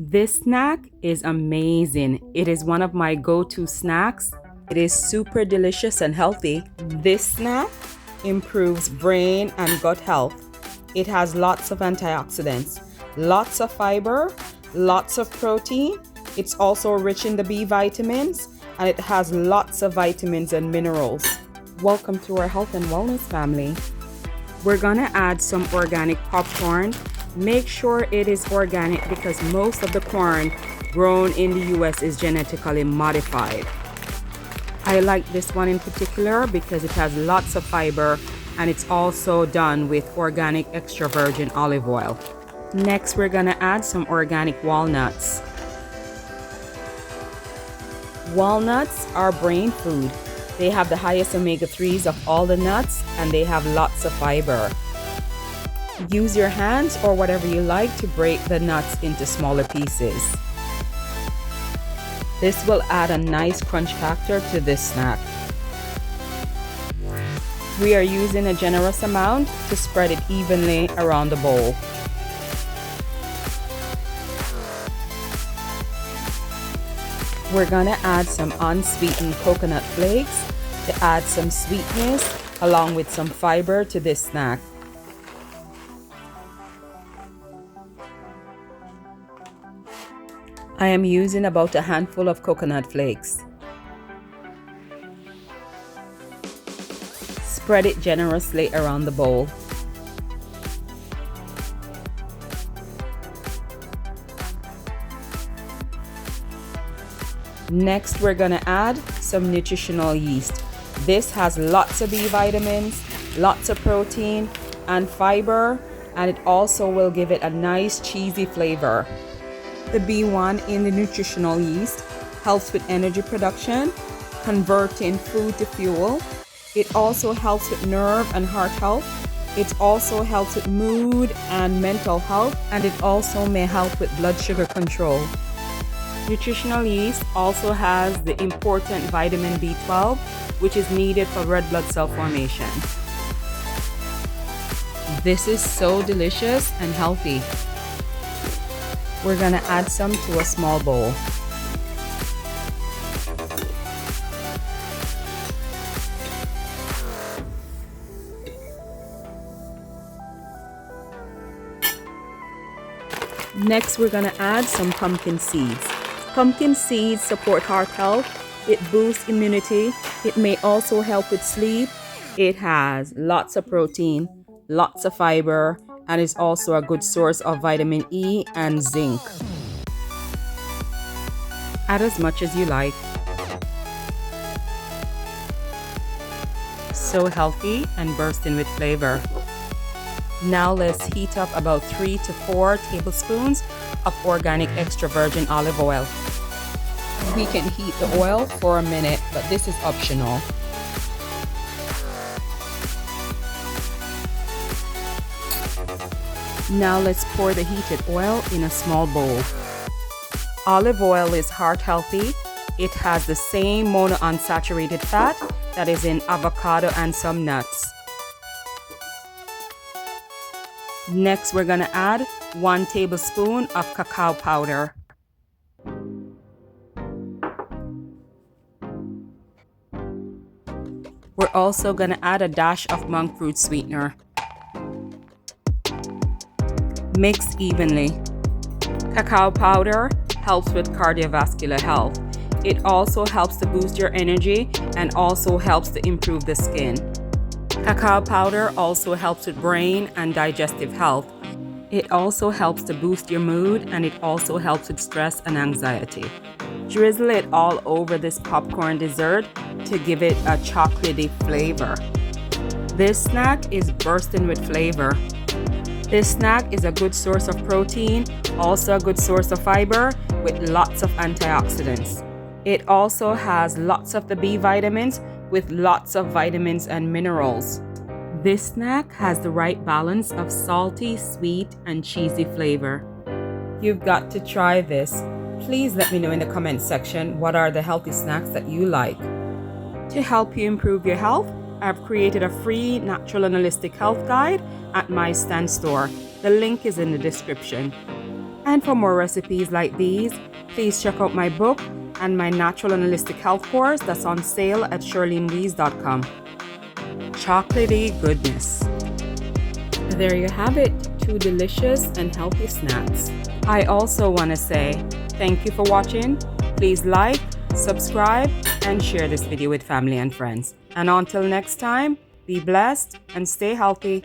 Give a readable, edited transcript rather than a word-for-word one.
This snack is amazing. It is one of my go-to snacks. It is super delicious and healthy. This snack improves brain and gut health. It has lots of antioxidants, lots of fiber, lots of protein. It's also rich in the B vitamins, and it has lots of vitamins and minerals. Welcome to our health and wellness family. We're gonna add some organic popcorn. Make sure it is organic because most of the corn grown in the US is genetically modified. I like this one in particular because it has lots of fiber and it's also done with organic extra virgin olive oil. Next, we're gonna add some organic walnuts. Walnuts are brain food. They have the highest omega-3s of all the nuts and they have lots of fiber. Use your hands or whatever you like to break the nuts into smaller pieces. This will add a nice crunch factor to this snack. We are using a generous amount to spread it evenly around the bowl. We're gonna add some unsweetened coconut flakes to add some sweetness along with some fiber to this snack. I am using about a handful of coconut flakes. Spread it generously around the bowl. Next, we're gonna add some nutritional yeast. This has lots of B vitamins, lots of protein and fiber, and it also will give it a nice cheesy flavor. The B1 in the nutritional yeast helps with energy production, converting food to fuel. It also helps with nerve and heart health. It also helps with mood and mental health, and it also may help with blood sugar control. Nutritional yeast also has the important vitamin B12, which is needed for red blood cell formation. This is so delicious and healthy. We're gonna add some to a small bowl. Next, we're gonna add some pumpkin seeds. Pumpkin seeds support heart health. It boosts immunity. It may also help with sleep. It has lots of protein, lots of fiber, and is also a good source of vitamin E and zinc. Add as much as you like. So healthy and bursting with flavor. Now let's heat up about 3 to 4 tablespoons of organic extra virgin olive oil. We can heat the oil for a minute, but this is optional. Now let's pour the heated oil in a small bowl. Olive oil is heart healthy. It has the same monounsaturated fat that is in avocado and some nuts. Next, we're gonna add 1 tablespoon of cacao powder. We're also gonna add a dash of monk fruit sweetener. Mix evenly. Cacao powder helps with cardiovascular health. It also helps to boost your energy and also helps to improve the skin. Cacao powder also helps with brain and digestive health. It also helps to boost your mood and it also helps with stress and anxiety. Drizzle it all over this popcorn dessert to give it a chocolatey flavor. This snack is bursting with flavor. This snack is a good source of protein, also a good source of fiber with lots of antioxidants. It also has lots of the B vitamins with lots of vitamins and minerals. This snack has the right balance of salty, sweet, and cheesy flavor. You've got to try this. Please let me know in the comment section what are the healthy snacks that you like. To help you improve your health, I've created a free natural and holistic health guide at my Stand store. The link is in the description. And for more recipes like these, please check out my book and my natural and holistic health course that's on sale at shirleylouise.com. Chocolatey goodness. There you have it, 2 delicious and healthy snacks. I also want to say thank you for watching. Please like, subscribe, and share this video with family and friends. And until next time, be blessed and stay healthy.